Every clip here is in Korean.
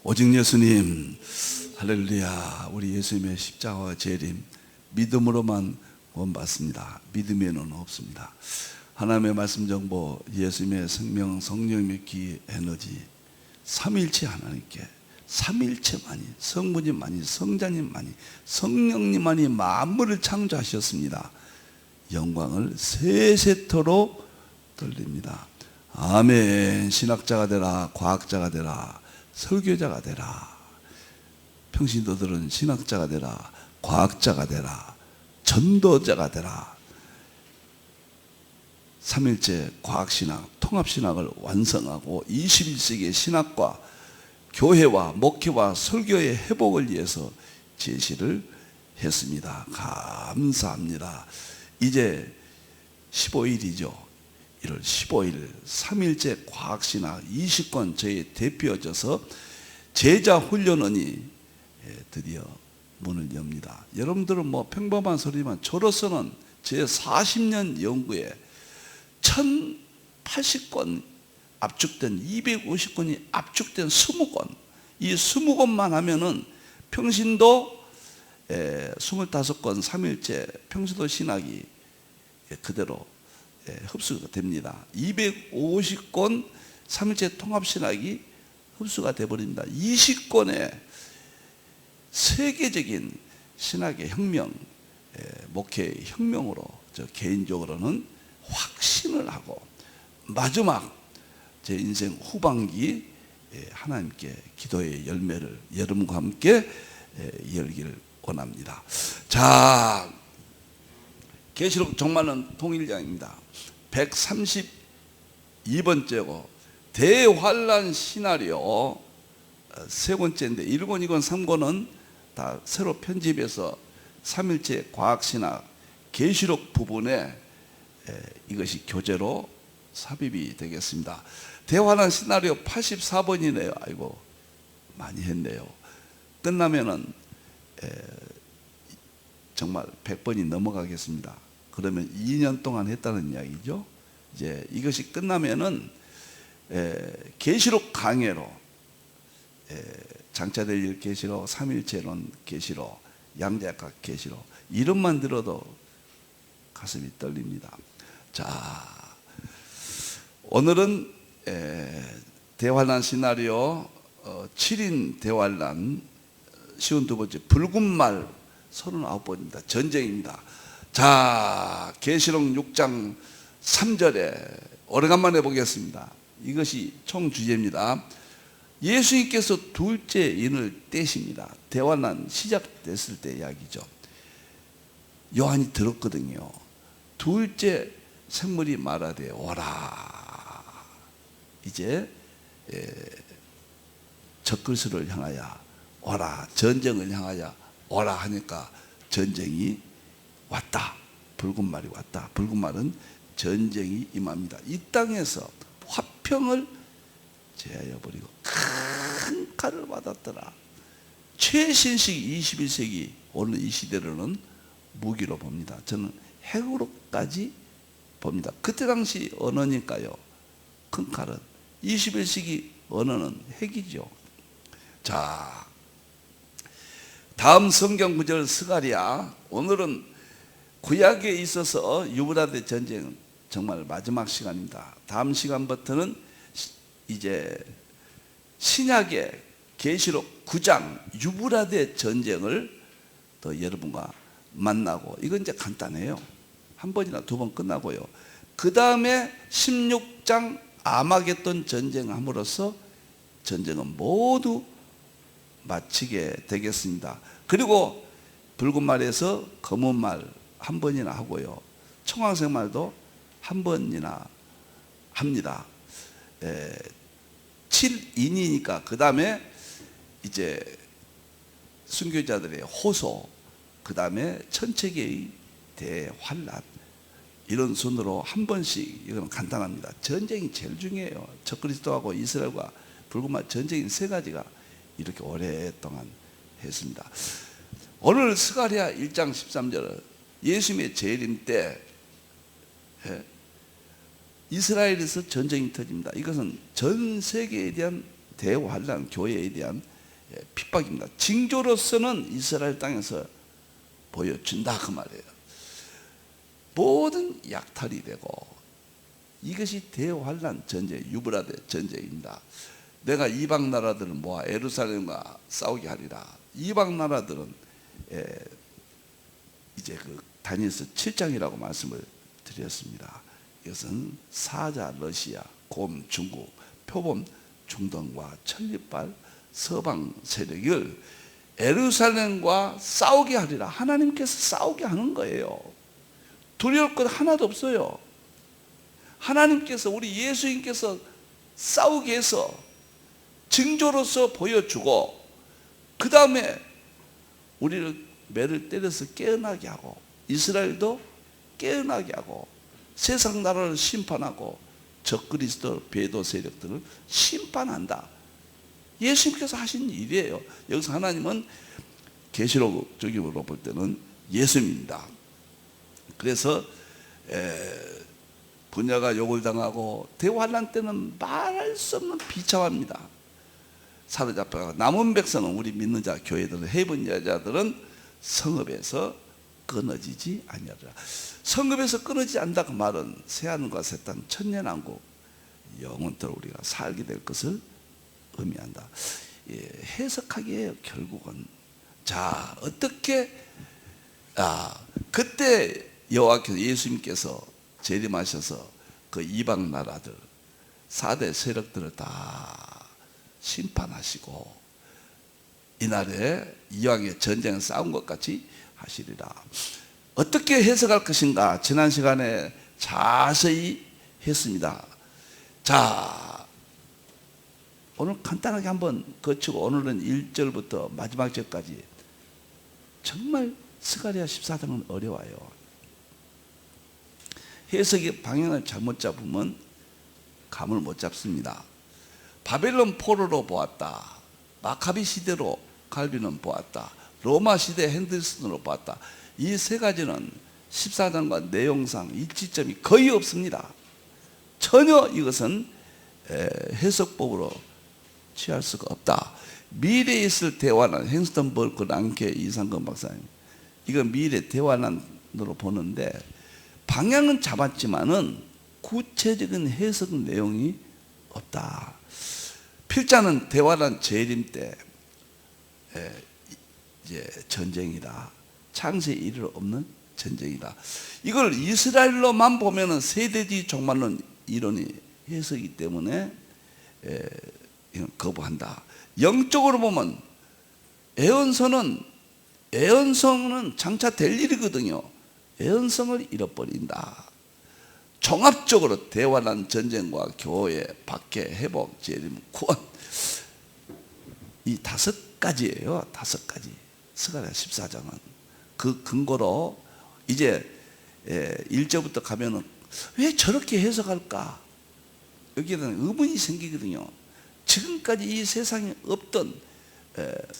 오직 예수님, 할렐루야. 우리 예수님의 십자가와 재림 믿음으로만 구원받습니다. 믿음에는 없습니다. 하나님의 말씀 정보, 예수님의 생명, 성령의 기, 에너지, 삼위일체 하나님께 삼위일체만이, 성부님만이, 성자님만이, 성령님만이 만물을 창조하셨습니다. 영광을 세세토록 돌립니다. 아멘. 신학자가 되라, 과학자가 되라, 설교자가 되라. 평신도들은 신학자가 되라, 과학자가 되라, 전도자가 되라. 삼일체 과학신학, 통합신학을 완성하고 21세기의 신학과 교회와 목회와 설교의 회복을 위해서 제시를 했습니다. 감사합니다. 이제 15일이죠. 1월 15일 삼일체 과학신학 20권 저희 대표져서 제자훈련원이 드디어 문을 엽니다. 여러분들은 뭐 평범한 소리지만 저로서는 제 40년 연구에 1080권 압축된 250권이 압축된 20권, 이 20권만 하면은 평신도 25권 삼일체 평신도 신학이 그대로 흡수가 됩니다. 250권 삼일체 통합신학이 흡수가 되어버립니다. 20권의 세계적인 신학의 혁명, 목회의 혁명으로 저 개인적으로는 확신을 하고 마지막 제 인생 후반기 하나님께 기도의 열매를 여러분과 함께 열기를 원합니다. 자, 계시록 종말론 통일장입니다. 132번째고 대환란 시나리오 세 번째인데 1권, 2권, 3권은 다 새로 편집해서 삼일체 과학신학 계시록 부분에 이것이 교재로 삽입이 되겠습니다. 대환란 시나리오 84번이네요. 아이고, 많이 했네요. 끝나면은 정말 100번이 넘어가겠습니다. 그러면 2년 동안 했다는 이야기죠. 이제 이것이 끝나면은 계시록 강해로 장차될 일 계시록, 삼일체론 계시록, 양자역학 계시록, 이름만 들어도 가슴이 떨립니다. 자, 오늘은 대환란 시나리오 7인 대환란 쉬운 두 번째 붉은 말 39번입니다. 전쟁입니다. 자, 계시록 6장 3절에 오래간만에 보겠습니다. 이것이 총 주제입니다. 예수님께서 둘째 인을 떼십니다. 대환란 시작됐을 때 이야기죠. 요한이 들었거든요. 둘째 생물이 말하되 오라. 이제 적그리스도를 향하여 오라, 전쟁을 향하여 오라 하니까 전쟁이 왔다. 붉은 말이 왔다. 붉은 말은 전쟁이 임합니다. 이 땅에서 화평을 제하여 버리고 큰 칼을 받았더라. 최신식 21세기 오늘 이 시대로는 무기로 봅니다. 저는 핵으로까지 봅니다. 그때 당시 언어니까요. 큰 칼은 21세기 언어는 핵이죠. 자, 다음 성경 구절 스가랴. 오늘은 구약에 있어서 유브라데 전쟁 정말 마지막 시간입니다. 다음 시간부터는 이제 신약의 계시록 9장 유브라데 전쟁을 또 여러분과 만나고, 이건 이제 간단해요. 한 번이나 두 번 끝나고요. 그 다음에 16장 아마겟돈 전쟁함으로써 전쟁은 모두 마치게 되겠습니다. 그리고 붉은 말에서 검은 말 한 번이나 하고요. 청황색 말도 한 번이나 합니다. 7인이니까 그 다음에 이제 순교자들의 호소, 그 다음에 천체계의 대환란, 이런 순으로 한 번씩. 이건 간단합니다. 전쟁이 제일 중요해요. 적그리스도하고 이스라엘과 붉은 말 전쟁인 세 가지가 이렇게 오랫동안 했습니다. 오늘 스가랴 1장 13절 예수님의 재림 때 이스라엘에서 전쟁이 터집니다. 이것은 전 세계에 대한 대환란, 교회에 대한 핍박입니다. 징조로서는 이스라엘 땅에서 보여준다 그 말이에요. 모든 약탈이 되고 이것이 대환란 전쟁, 유브라데 전쟁입니다. 내가 이방 나라들을 모아 예루살렘과 싸우게 하리라. 이방 나라들은 이제 그 다니엘서 7장이라고 말씀을 드렸습니다. 이것은 사자, 러시아, 곰, 중국, 표범, 중동과 천리발, 서방 세력을 예루살렘과 싸우게 하리라. 하나님께서 싸우게 하는 거예요. 두려울 것 하나도 없어요. 하나님께서, 우리 예수님께서 싸우게 해서 징조로서 보여주고, 그 다음에 우리를 매를 때려서 깨어나게 하고, 이스라엘도 깨어나게 하고, 세상 나라를 심판하고 적그리스도 배도 세력들을 심판한다. 예수님께서 하신 일이에요. 여기서 하나님은 계시록적으로 볼 때는 예수님입니다. 그래서 분야가 욕을 당하고 대환란 때는 말할 수 없는 비참합니다. 사로잡혀가 남은 백성은, 우리 믿는 자 교회들은, 해본 여자들은 성읍에서 끊어지지 아니하리라. 성읍에서 끊어지지 않는다 그 말은 새하늘과 새 땅, 천년왕국, 영원토록 우리가 살게 될 것을 의미한다. 해석하기에 결국은, 자, 어떻게 그때 여호와께서, 예수님께서 재림하셔서 그 이방 나라들 4대 세력들을 다 심판하시고 이날에 이왕의 전쟁을 싸운 것 같이 하시리라. 어떻게 해석할 것인가 지난 시간에 자세히 했습니다. 자, 오늘 간단하게 한번 거치고, 오늘은 1절부터 마지막 절까지 정말 스가랴 14장은 어려워요. 해석의 방향을 잘못 잡으면 감을 못 잡습니다. 바벨론 포로로 보았다, 마카비 시대로 갈비는 보았다, 로마 시대 핸들슨으로 보았다. 이 세 가지는 14장과 내용상 일치점이 거의 없습니다. 전혀 이것은 해석법으로 취할 수가 없다. 미래에 있을 대환란, 행스턴 벌크 랑케 이상근 박사님, 이건 미래 대환란으로 보는데 방향은 잡았지만은 구체적인 해석 내용이 없다. 필자는 대환란 재림 때 이제 전쟁이다, 창세에 이르러 없는 전쟁이다. 이걸 이스라엘로만 보면은 세대지 종말론 이론이 해석이기 때문에 거부한다. 영적으로 보면 애언성은 장차 될 일이거든요. 애언성을 잃어버린다. 종합적으로 대환란, 전쟁과 교회, 박해, 회복, 재림, 구원, 이 5가지예요. 5가지. 스가랴 14장은 그 근거로 이제 1절부터 가면은 왜 저렇게 해석할까? 여기에는 의문이 생기거든요. 지금까지 이 세상에 없던,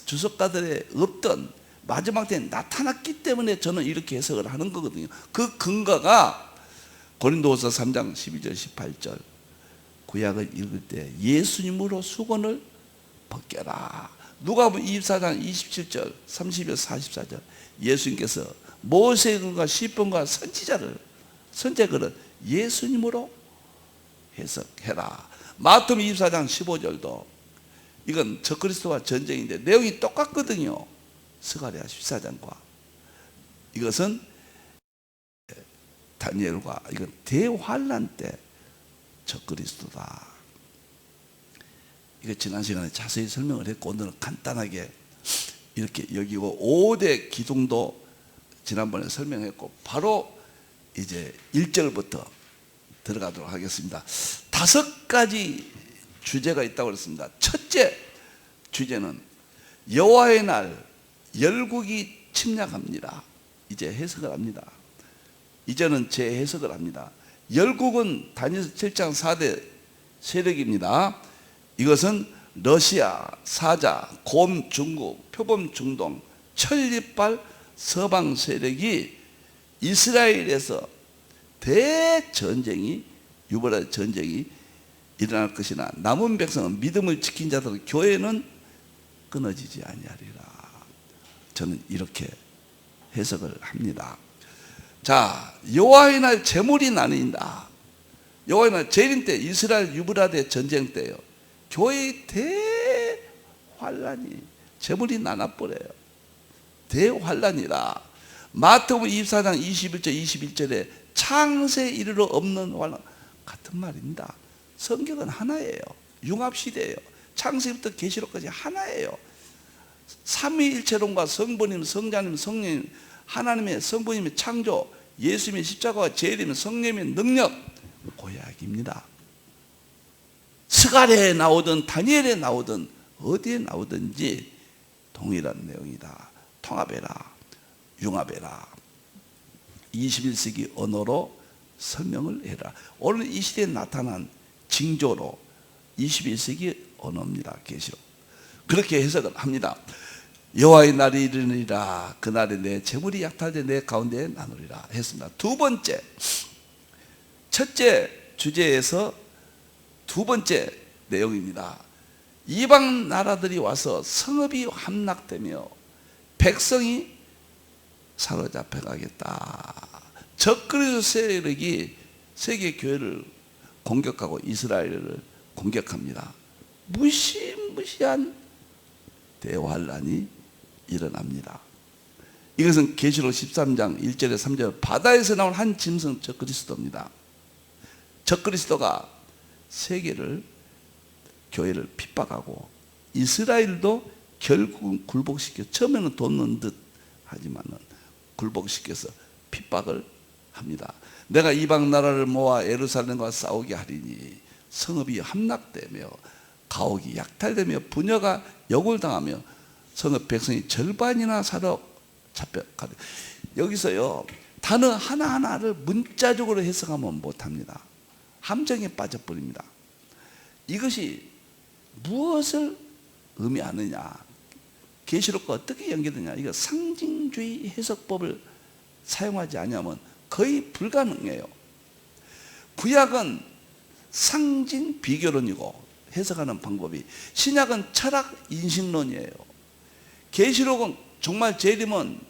주석가들의 없던, 마지막 때에 나타났기 때문에 저는 이렇게 해석을 하는 거거든요. 그 근거가 고린도후서 3장 12절 18절, 구약을 읽을 때 예수님으로 수건을 벗겨라. 누가복음 24장 27절 30절 44절, 예수님께서 모세과 시편과 선지자들은 예수님으로 해석해라. 마태복음 24장 15절도 이건 적그리스도와 전쟁인데 내용이 똑같거든요. 스가랴 14장과 이것은 다니엘과, 이건 대환란 때 적그리스도다. 이거 지난 시간에 자세히 설명을 했고, 오늘은 간단하게 이렇게 여기고 5대 기둥도 지난번에 설명했고, 바로 이제 1절부터 들어가도록 하겠습니다. 5가지 주제가 있다고 그랬습니다. 첫째 주제는 여호와의 날, 열국이 침략합니다. 이제 해석을 합니다. 이제는 제 해석을 합니다. 열국은 다니엘서 7장 4대 세력입니다. 이것은 러시아, 사자, 곰, 중국, 표범, 중동, 천리발, 서방 세력이 이스라엘에서 대전쟁이, 유브라데 전쟁이 일어날 것이나 남은 백성은, 믿음을 지킨 자들은, 교회는 끊어지지 아니하리라. 저는 이렇게 해석을 합니다. 자, 여호와의 날 재물이 나뉜다. 여호와의 날 재림 때, 이스라엘 유브라데 전쟁 때요, 교회의 대환란이, 재물이 나눠버려요. 대환란이라. 마태복음 24장 21절 21절에 창세 이르러 없는 환란, 같은 말입니다. 성경은 하나예요. 융합시대예요. 창세부터 계시록까지 하나예요. 삼위일체론과 성부님, 성자님, 성령, 하나님의 성부님의 창조, 예수님의 십자가와 재림, 성령의 능력, 고약입니다. 스가랴에 나오든 다니엘에 나오든 어디에 나오든지 동일한 내용이다. 통합해라, 융합해라. 21세기 언어로 설명을 해라. 오늘 이 시대에 나타난 징조로 21세기 언어입니다. 계시록. 그렇게 해석을 합니다. 여호와의 날이 이르니라. 그날에 내 재물이 약탈돼 내 가운데 나누리라 했습니다. 두 번째, 첫째 주제에서 두 번째 내용입니다. 이방 나라들이 와서 성읍이 함락되며 백성이 사로잡혀 가겠다. 적그리스도 세력이 세계 교회를 공격하고 이스라엘을 공격합니다. 무시무시한 대환란이 일어납니다. 이것은 계시록 13장 1절에 3절, 바다에서 나온 한 짐승 적그리스도입니다. 적그리스도가 세계를, 교회를 핍박하고 이스라엘도 결국은 굴복시켜, 처음에는 돕는 듯 하지만은 굴복시켜서 핍박을 합니다. 내가 이방 나라를 모아 예루살렘과 싸우게 하리니 성읍이 함락되며 가옥이 약탈되며 부녀가 역을 당하며 성읍 백성이 절반이나 사로잡혀가리. 여기서요, 단어 하나하나를 문자적으로 해석하면 못합니다. 함정에 빠져버립니다. 이것이 무엇을 의미하느냐, 계시록과 어떻게 연결되냐, 이거 상징주의 해석법을 사용하지 않으면 거의 불가능해요. 구약은 상징 비교론이고 해석하는 방법이, 신약은 철학 인식론이에요. 계시록은 정말 재림은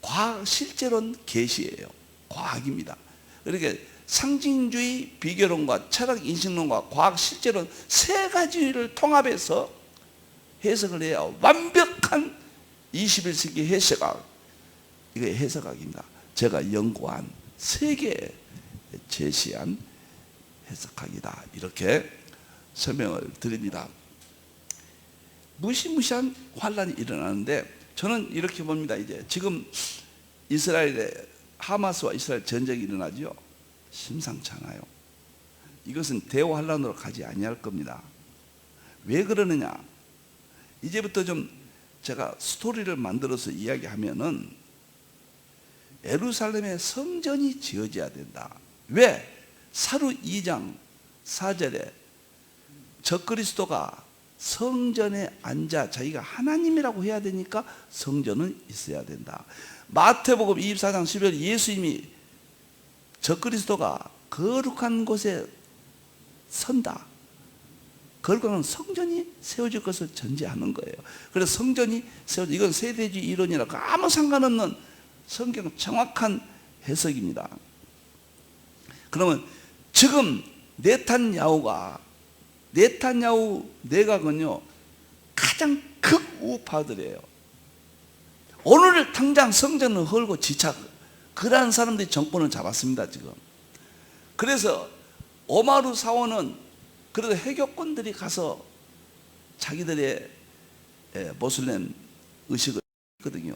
과학 실제론 계시예요. 과학입니다. 그러니까 상징주의 비교론과 철학 인식론과 과학 실제론 세 가지를 통합해서 해석을 해야 완벽한 21세기 해석학, 이게 해석학입니다. 제가 연구한 세계에 제시한 해석학이다, 이렇게 설명을 드립니다. 무시무시한 환란이 일어나는데 저는 이렇게 봅니다. 이제 지금 이스라엘의 하마스와 이스라엘 전쟁이 일어나죠. 심상치 않아요. 이것은 대환란으로 가지 아니할 겁니다. 왜 그러느냐, 이제부터 좀 제가 스토리를 만들어서 이야기하면은 예루살렘에 성전이 지어져야 된다. 왜? 사루 2장 4절에 적그리스도가 성전에 앉아 자기가 하나님이라고 해야 되니까 성전은 있어야 된다. 마태복음 24장 10절, 예수님이 적그리스도가 거룩한 곳에 선다. 거룩한 성전이 세워질 것을 전제하는 거예요. 그래서 성전이 세워져, 이건 세대주의 이론이라고 아무 상관없는 성경 정확한 해석입니다. 그러면 지금 네탄야후 내각은요 가장 극우파들이에요. 오늘 당장 성전을 헐고 지착, 그러한 사람들이 정권을 잡았습니다 지금. 그래서 오마르 사원은 그래도 해교권들이 가서 자기들의 모슬렘 의식을 했거든요.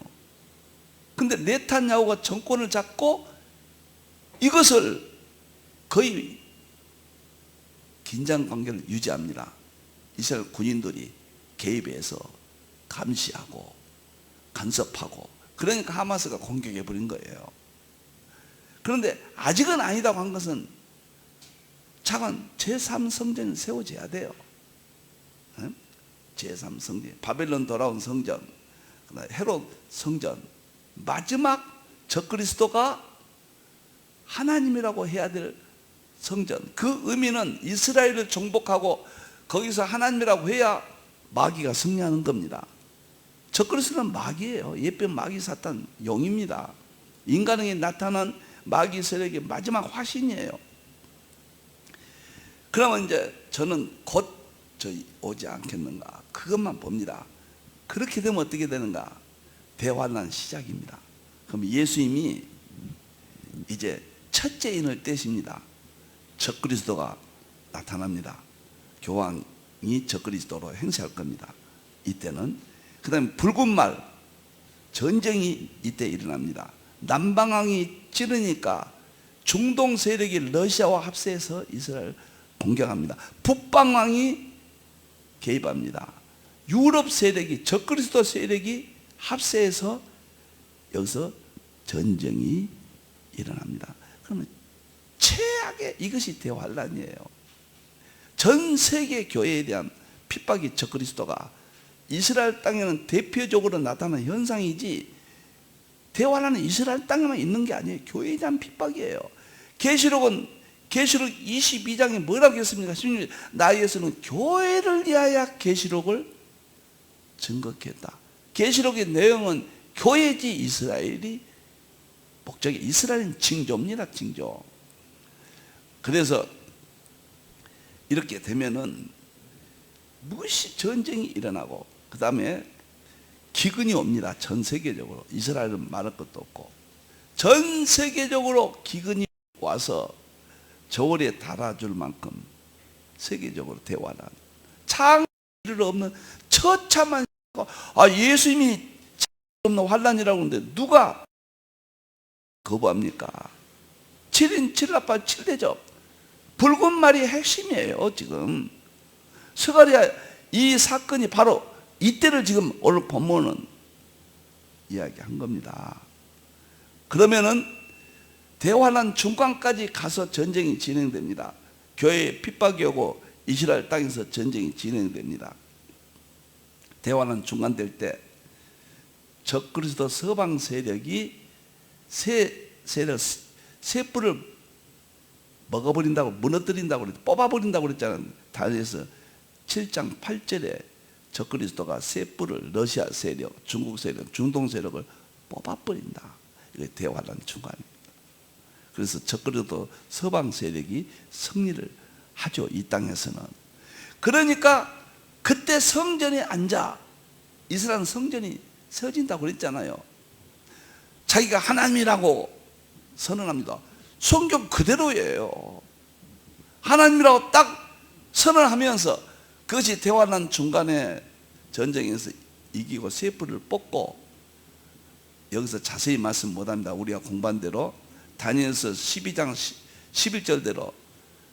근데 네탄야후가 정권을 잡고 이것을 거의 긴장 관계를 유지합니다. 이스라엘 군인들이 개입해서 감시하고 간섭하고, 그러니까 하마스가 공격해 버린 거예요. 그런데 아직은 아니다고 한 것은 차관 제3성전이 세워져야 돼요. 제3성전, 바벨론 돌아온 성전, 헤롯 성전, 마지막 적그리스도가 하나님이라고 해야 될 성전. 그 의미는 이스라엘을 정복하고 거기서 하나님이라고 해야 마귀가 승리하는 겁니다. 적그리스도는 마귀예요. 예쁜 마귀 사탄 용입니다. 인간에게 나타난 마귀 세력의 마지막 화신이에요. 그러면 이제 저는 곧 오지 않겠는가, 그것만 봅니다. 그렇게 되면 어떻게 되는가? 대환란 시작입니다. 그럼 예수님이 이제 첫째 인을 떼십니다. 적그리스도가 나타납니다. 교황이 적그리스도로 행세할 겁니다. 이때는 그 다음에 붉은 말 전쟁이 이때 일어납니다. 남방왕이 찌르니까 중동 세력이 러시아와 합세해서 이스라엘 공격합니다. 북방왕이 개입합니다. 유럽 세력이, 적그리스도 세력이 합세해서 여기서 전쟁이 일어납니다. 그러면 최악의 이것이 대환란이에요. 전 세계 교회에 대한 핍박이 적그리스도가 이스라엘 땅에는 대표적으로 나타나는 현상이지, 대환란은 이스라엘 땅에만 있는 게 아니에요. 교회에 대한 핍박이에요. 계시록 22장에 뭐라고 했습니까? 나 예수는 교회를 위하여 계시록을 증거했다. 계시록의 내용은 교회지 이스라엘이 목적이, 이스라엘은 징조입니다. 징조. 그래서 이렇게 되면은 무시 전쟁이 일어나고, 그 다음에 기근이 옵니다. 전 세계적으로. 이스라엘은 말할 것도 없고 전 세계적으로 기근이 와서 저울에 달아줄 만큼 세계적으로 대환란, 창의를 없는 처참한, 예수님이 없는 환란이라고 하는데 누가 거부합니까? 7인 7나팔 7대접, 붉은 말이 핵심이에요. 지금 스가랴 이 사건이 바로 이때를 지금 오늘 본문은 이야기한 겁니다. 그러면은 대환란 중간까지 가서 전쟁이 진행됩니다. 교회에 핍박이 오고 이스라엘 땅에서 전쟁이 진행됩니다. 대환란 중간 될 때 적그리스도 서방 세력이 새 뿔을 먹어버린다고, 무너뜨린다고 그랬, 뽑아버린다고 그랬잖아요. 다니엘서 7장 8절에 적그리스도가 새 뿔을, 러시아 세력, 중국 세력, 중동 세력을 뽑아버린다. 이게 대환란 중간입니다. 그래서 적그리스도 서방 세력이 승리를 하죠. 이 땅에서는. 그러니까 그때 성전에 앉아, 이스라엘 성전이 세워진다고 그랬잖아요. 자기가 하나님이라고 선언합니다. 성경 그대로예요. 하나님이라고 딱 선언하면서 그것이 대환란 중간에 전쟁에서 이기고 새 뿔을 뽑고, 여기서 자세히 말씀 못합니다. 우리가 공부한 대로 다니엘서 12장 11절대로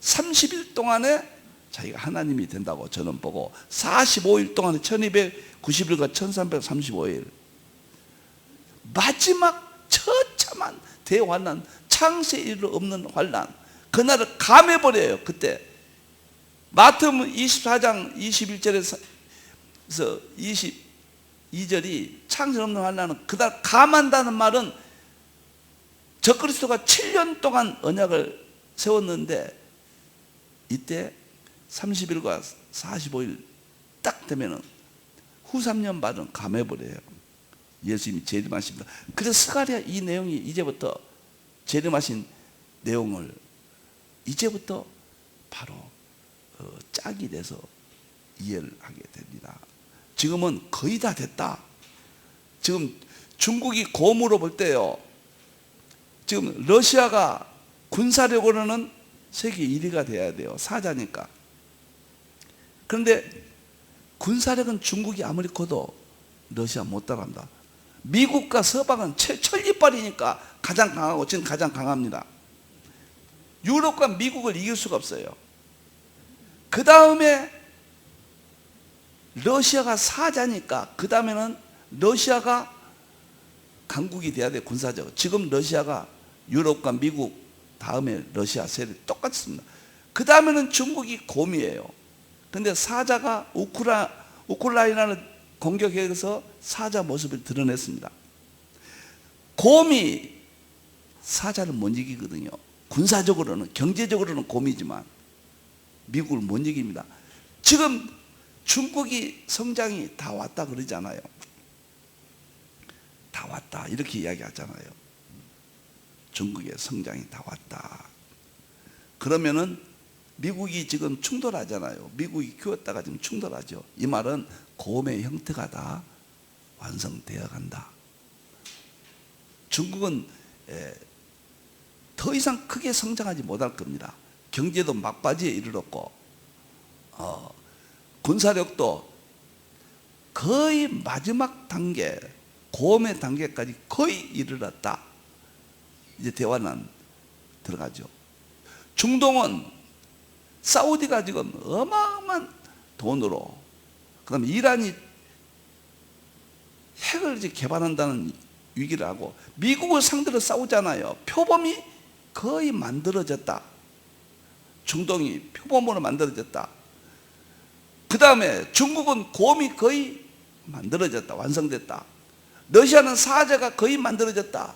30일 동안에 자기가 하나님이 된다고 저는 보고, 45일 동안에 1290일과 1335일 마지막 처참한 대환란, 창세 이르 없는 환란, 그날을 감해버려요. 그때 마태복음 24장 21절에서 22절이 창세 없는 환란은 그날 감한다는 말은 적그리스도가 7년 동안 언약을 세웠는데 이때 30일과 45일 딱 되면은 후 3년 반은 감해버려요. 예수님이 재림하십니다. 그래서 스가랴 이 내용이 이제부터 재림하신 내용을 이제부터 바로 짝이 돼서 이해를 하게 됩니다. 지금은 거의 다 됐다. 지금 중국이 곰으로 볼 때요, 지금 러시아가 군사력으로는 세계 1위가 돼야 돼요. 사자니까. 그런데 군사력은 중국이 아무리 커도 러시아 못 따라간다. 미국과 서방은 천리빨이니까 가장 강하고 지금 가장 강합니다. 유럽과 미국을 이길 수가 없어요. 그 다음에 러시아가 사자니까 그 다음에는 러시아가 강국이 돼야 돼. 군사적으로. 지금 러시아가 유럽과 미국 다음에 러시아 세력 똑같습니다. 그 다음에는 중국이 곰이에요. 근데 사자가 우크라이나를 공격해서 사자 모습을 드러냈습니다. 곰이 사자를 못 이기거든요. 군사적으로는, 경제적으로는 곰이지만 미국을 못 이깁니다. 지금 중국이 성장이 다 왔다 그러잖아요. 다 왔다 이렇게 이야기하잖아요. 중국의 성장이 다 왔다. 그러면은 미국이 지금 충돌하잖아요. 미국이 키웠다가 지금 충돌하죠. 이 말은 고음의 형태가 다 완성되어 간다. 중국은 더 이상 크게 성장하지 못할 겁니다. 경제도 막바지에 이르렀고 군사력도 거의 마지막 단계, 고음의 단계까지 거의 이르렀다. 이제 대화는 들어가죠. 중동은 사우디가 지금 어마어마한 돈으로, 그 다음에 이란이 핵을 이제 개발한다는 위기를 하고, 미국을 상대로 싸우잖아요. 표범이 거의 만들어졌다. 중동이 표범으로 만들어졌다. 그 다음에 중국은 곰이 거의 만들어졌다. 완성됐다. 러시아는 사자가 거의 만들어졌다.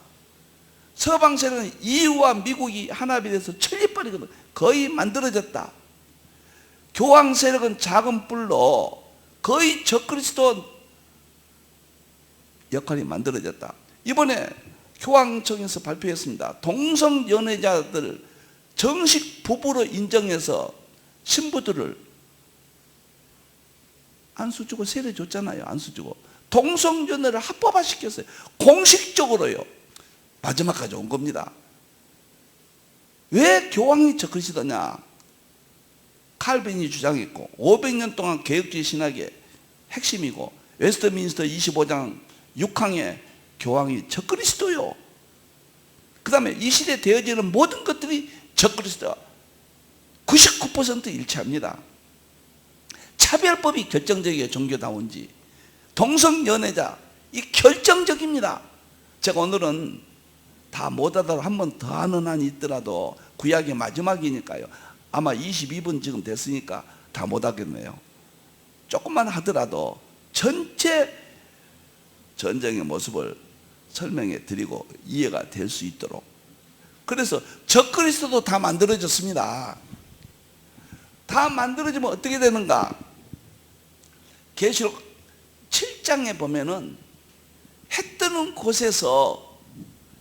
서방 세력은 EU와 미국이 하나가 돼서 천리빨이거든. 거의 만들어졌다. 교황 세력은 작은 뿔로 거의 적그리스도 역할이 만들어졌다. 이번에 교황청에서 발표했습니다. 동성 연애자들 정식 부부로 인정해서 신부들을 안수 주고 세례 줬잖아요. 안수 주고 동성 연애를 합법화 시켰어요. 공식적으로요. 마지막까지 온 겁니다. 왜 교황이 적그리스도냐? 칼빈이 주장했고 500년 동안 개혁주의 신학의 핵심이고 웨스트민스터 25장 6항에 교황이 적그리스도요. 그 다음에 이 시대에 되어지는 모든 것들이 적그리스도 99% 일치합니다. 차별법이 결정적이에요. 종교다운지 동성연애자 이 결정적입니다. 제가 오늘은 다 못하더라도 한 번 더 하는 한이 있더라도 구약의 마지막이니까요. 아마 22분 지금 됐으니까 다 못하겠네요. 조금만 하더라도 전체 전쟁의 모습을 설명해 드리고 이해가 될 수 있도록. 그래서 적그리스도도 다 만들어졌습니다. 다 만들어지면 어떻게 되는가? 계시록 7장에 보면은 해 뜨는 곳에서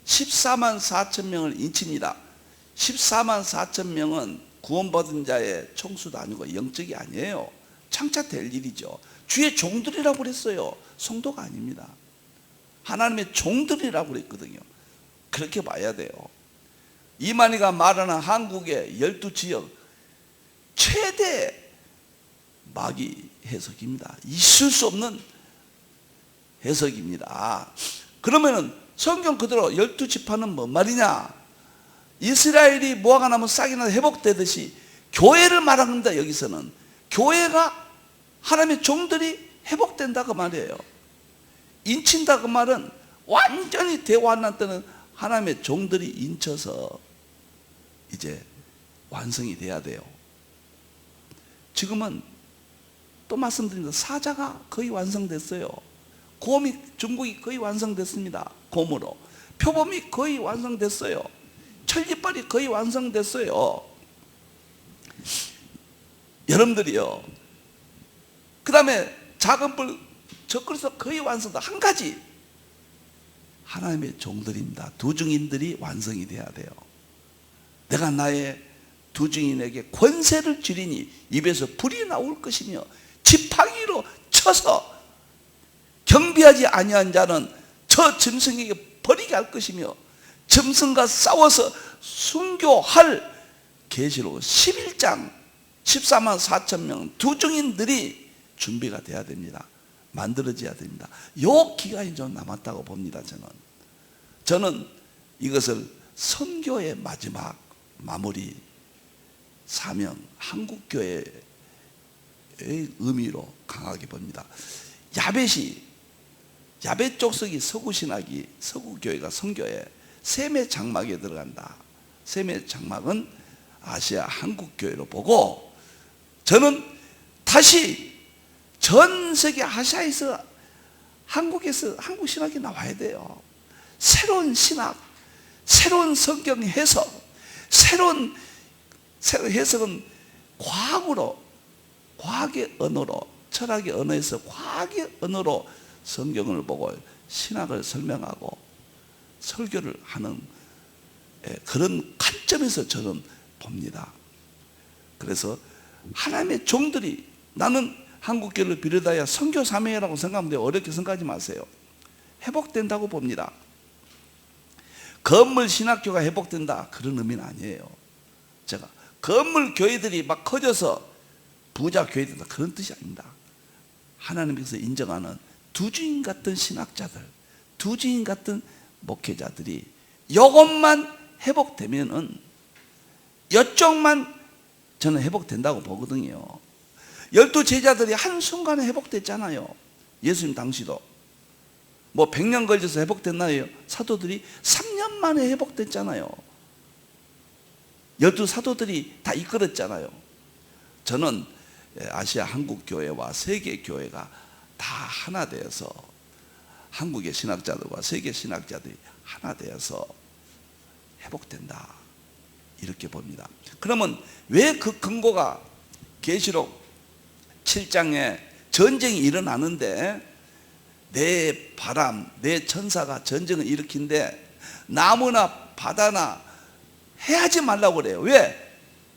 14만 4천 명을 인칩니다. 14만 4천 명은 구원받은 자의 총수도 아니고 영적이 아니에요. 창차 될 일이죠. 주의 종들이라고 그랬어요. 성도가 아닙니다. 하나님의 종들이라고 그랬거든요. 그렇게 봐야 돼요. 이만희가 말하는 한국의 12지역 최대 마귀 해석입니다. 있을 수 없는 해석입니다. 그러면은 성경 그대로 12지파는 뭔 말이냐? 이스라엘이 무화과 나무 싹이 나서 회복되듯이 교회를 말합니다. 여기서는 교회가 하나님의 종들이 회복된다 그 말이에요. 인친다 그 말은 완전히 대환란 때는 하나님의 종들이 인쳐서 이제 완성이 돼야 돼요. 지금은 또 말씀드립니다. 사자가 거의 완성됐어요. 곰이 중국이 거의 완성됐습니다. 곰으로. 표범이 거의 완성됐어요. 철기빨이 거의 완성됐어요. 여러분들이요. 그 다음에 작은 뿔 적그리스도 거의 완성다. 한 가지 하나님의 종들입니다. 두 증인들이 완성이 돼야 돼요. 내가 나의 두 증인에게 권세를 주리니 입에서 불이 나올 것이며 지팡이로 쳐서 경비하지 아니한 자는 저 짐승에게 버리게 할 것이며 짐승과 싸워서 순교할 계시록 11장 14만 4천 명 두 증인들이 준비가 돼야 됩니다. 만들어져야 됩니다. 요 기간이 좀 남았다고 봅니다. 저는 이것을 선교의 마지막 마무리 사명 한국교회의 의미로 강하게 봅니다. 야벳 족속이 서구신학이 서구교회가 선교에 셈의 장막에 들어간다. 셈의 장막은 아시아 한국교회로 보고 저는 다시 전 세계 아시아에서 한국에서 한국 신학이 나와야 돼요. 새로운 신학, 새로운 성경 해석, 새로운 해석은 과학으로, 과학의 언어로 철학의 언어에서 과학의 언어로 성경을 보고 신학을 설명하고 설교를 하는 그런 관점에서 저는 봅니다. 그래서 하나님의 종들이, 나는 한국교회를 비롯하여 선교 사명이라고 생각하면 어렵게 생각하지 마세요. 회복된다고 봅니다. 건물 신학교가 회복된다 그런 의미는 아니에요. 제가 건물 교회들이 막 커져서 부자 교회 된다 그런 뜻이 아닙니다. 하나님께서 인정하는 두주인 같은 신학자들, 두주인 같은 목회자들이 이것만 회복되면은 이쪽만 저는 회복된다고 보거든요. 12제자들이 한순간에 회복됐잖아요. 예수님 당시도 뭐 100년 걸려서 회복됐나요? 사도들이 3년 만에 회복됐잖아요. 12사도들이 다 이끌었잖아요. 저는 아시아 한국교회와 세계교회가 다 하나 되어서, 한국의 신학자들과 세계 신학자들이 하나 되어서 회복된다 이렇게 봅니다. 그러면 왜 그 근거가 계시록 7장에 전쟁이 일어나는데 내 바람, 내 천사가 전쟁을 일으킨데 나무나 바다나 해하지 말라고 그래요. 왜?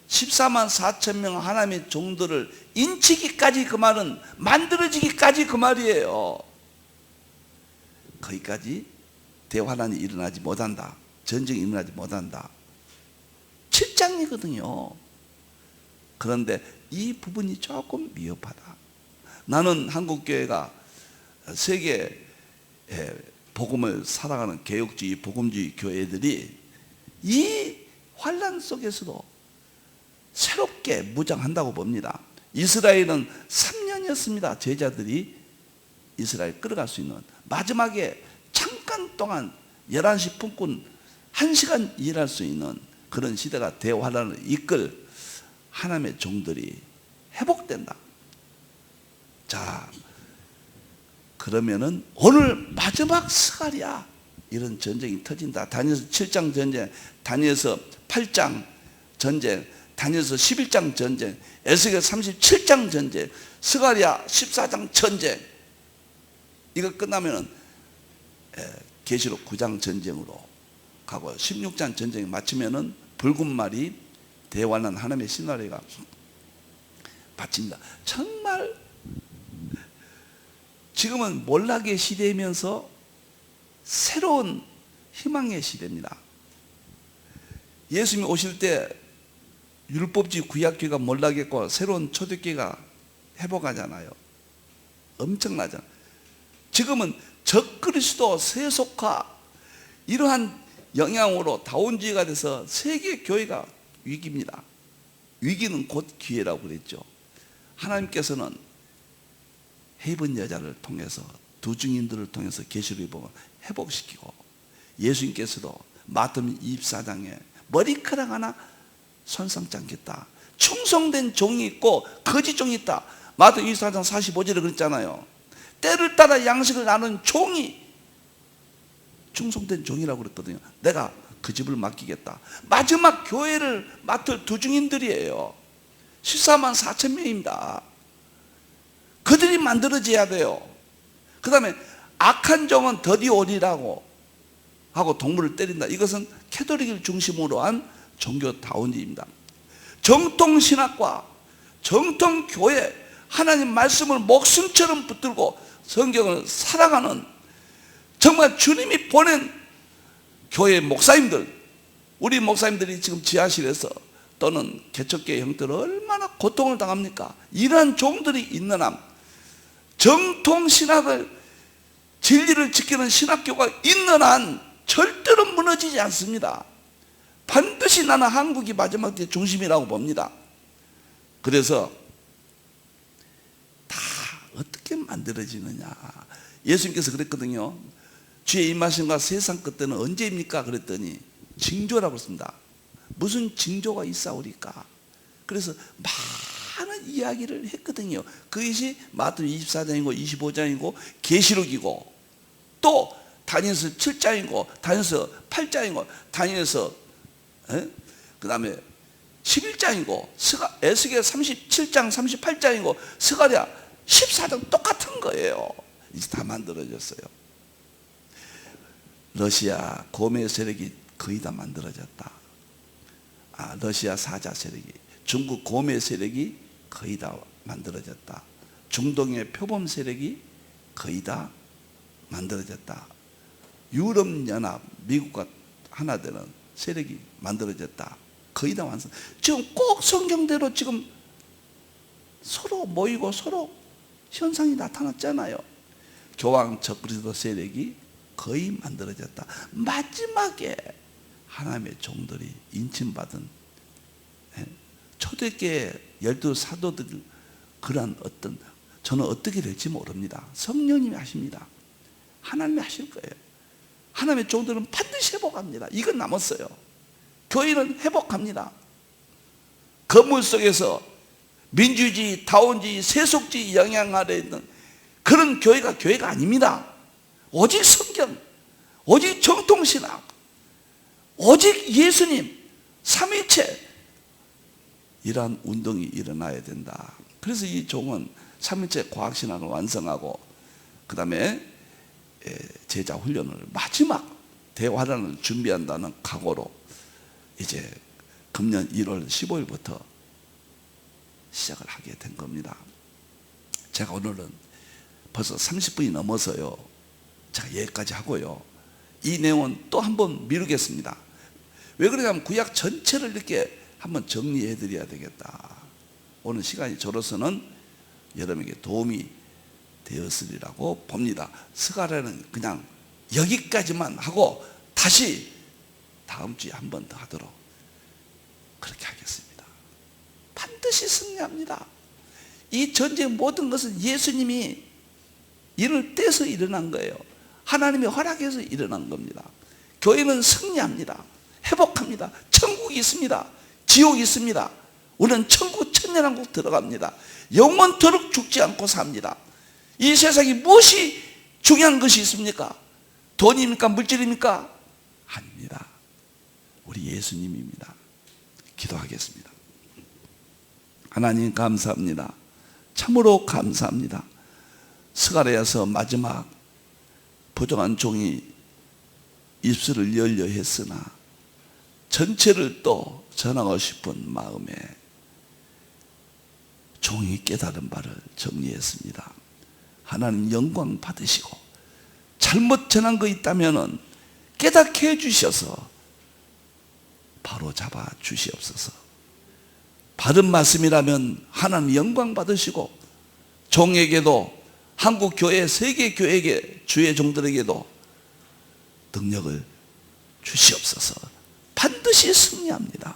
14만 4천 명 하나님의 종들을 인치기까지 그 말은 만들어지기까지 그 말이에요. 거기까지 대환란이 일어나지 못한다. 전쟁이 일어나지 못한다. 7장이거든요. 그런데 이 부분이 조금 미흡하다. 나는 한국교회가 세계 복음을 살아가는 개혁주의 복음주의 교회들이 이 환란 속에서도 새롭게 무장한다고 봅니다. 이스라엘은 3년이었습니다. 제자들이 이스라엘 끌어갈 수 있는, 마지막에 잠깐 동안 11시 품꾼 1시간 일할 수 있는 그런 시대가 대환란을 이끌 하나님의 종들이 회복된다. 자, 그러면은 오늘 마지막 스가랴 이런 전쟁이 터진다. 다니엘서 7장 전쟁, 다니엘서 8장 전쟁, 다니엘서 11장 전쟁, 에스겔 37장 전쟁, 스가랴 14장 전쟁. 이거 끝나면은 계시록 9장 전쟁으로 가고 16장 전쟁이 마치면은 붉은 말이 대환란 하나님의 신나라가 바칩니다. 정말 지금은 몰락의 시대이면서 새로운 희망의 시대입니다. 예수님이 오실 때 율법주의 구약교회가 몰락했고 새로운 초대교회가 회복하잖아요. 엄청나잖아요. 지금은 적그리스도 세속화 이러한 영향으로 다원주의가 돼서 세계 교회가 위기입니다. 위기는 곧 기회라고 그랬죠. 하나님께서는 헤이븐 여자를 통해서, 두 증인들을 통해서 계시록에 보면 회복시키고, 예수님께서도 마태복음 24장에 머리카락 하나 손상치 않겠다. 충성된 종이 있고 거짓 종이 있다. 마태복음 24장 45절에 그랬잖아요. 때를 따라 양식을 나누는 종이 충성된 종이라고 그랬거든요. 내가 그 집을 맡기겠다. 마지막 교회를 맡을 두 증인들이에요. 14만 4천 명입니다. 그들이 만들어져야 돼요. 그 다음에 악한 종은 더디 오리라고 하고 동물을 때린다. 이것은 캐톨릭을 중심으로 한 종교 다원주의입니다. 정통신학과 정통교회, 하나님 말씀을 목숨처럼 붙들고 성경을 살아가는 정말 주님이 보낸 교회 목사님들, 우리 목사님들이 지금 지하실에서 또는 개척교회 형태로 얼마나 고통을 당합니까? 이러한 종들이 있는 한 정통신학을, 진리를 지키는 신학교가 있는 한 절대로 무너지지 않습니다. 반드시 나는 한국이 마지막 때 중심이라고 봅니다. 그래서 다 어떻게 만들어지느냐. 예수님께서 그랬거든요. 주의 임하심과 세상 끝때는 언제입니까? 그랬더니 징조라고 했습니다. 무슨 징조가 있사오리까? 그래서 많은 이야기를 했거든요. 그것이 마태복음 24장이고 25장이고 계시록이고 또 다니엘서 7장이고 다니엘서 8장이고 다니엘서 그 다음에 11장이고 에스겔 37장 38장이고 스가랴 14장 똑같은 거예요. 이제 다 만들어졌어요. 러시아 고매 세력이 거의 다 만들어졌다. 러시아 사자 세력이, 중국 고매 세력이 거의 다 만들어졌다. 중동의 표범 세력이 거의 다 만들어졌다. 유럽연합, 미국과 하나 되는 세력이 만들어졌다. 거의 다 완성. 지금 꼭 성경대로 지금 서로 모이고 서로 현상이 나타났잖아요. 교황 적그리스도 세력이 거의 만들어졌다. 마지막에 하나님의 종들이 인침받은 초대교회 12사도들, 그러한 어떤, 저는 어떻게 될지 모릅니다. 성령님이 하십니다. 하나님이 하실 거예요. 하나님의 종들은 반드시 회복합니다. 이건 남았어요. 교회는 회복합니다. 건물 속에서 민주주의, 다원주의, 세속주의 영향 아래 있는 그런 교회가 아닙니다. 오직 성경, 오직 정통신학, 오직 예수님, 삼위일체, 이러한 운동이 일어나야 된다. 그래서 이 종은 삼위일체 과학신학을 완성하고 그 다음에 제자 훈련을, 마지막 대화란을 준비한다는 각오로 이제 금년 1월 15일부터 시작을 하게 된 겁니다. 제가 오늘은 벌써 30분이 넘어서요, 제가 여기까지 하고요, 이 내용은 또 한번 미루겠습니다. 왜 그러냐면 구약 전체를 이렇게 한번 정리해 드려야 되겠다. 오늘 시간이 저로서는 여러분에게 도움이 되었으리라고 봅니다. 스가랴는 그냥 여기까지만 하고 다시 다음 주에 한 번 더 하도록 그렇게 하겠습니다. 반드시 승리합니다. 이 전쟁 모든 것은 예수님이 이를 떼서 일어난 거예요. 하나님이 허락해서 일어난 겁니다. 교회는 승리합니다. 회복합니다. 천국이 있습니다. 지옥이 있습니다. 우리는 천국 천년왕국 들어갑니다. 영원토록 죽지 않고 삽니다. 이 세상에 무엇이 중요한 것이 있습니까? 돈입니까? 물질입니까? 아닙니다. 우리 예수님입니다. 기도하겠습니다. 하나님 감사합니다. 참으로 감사합니다. 스가랴서 마지막 부정한 종이 입술을 열려 했으나 전체를 또 전하고 싶은 마음에 종이 깨달은 바를 정리했습니다. 하나님 영광 받으시고 잘못 전한 거 있다면 깨닫게 해주셔서 바로 잡아 주시옵소서. 바른 말씀이라면 하나님 영광 받으시고 종에게도, 한국 교회, 세계 교회에게, 주의 종들에게도 능력을 주시옵소서. 반드시 승리합니다.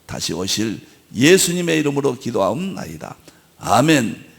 다시 오실 예수님의 이름으로 기도하옵나이다. 아멘.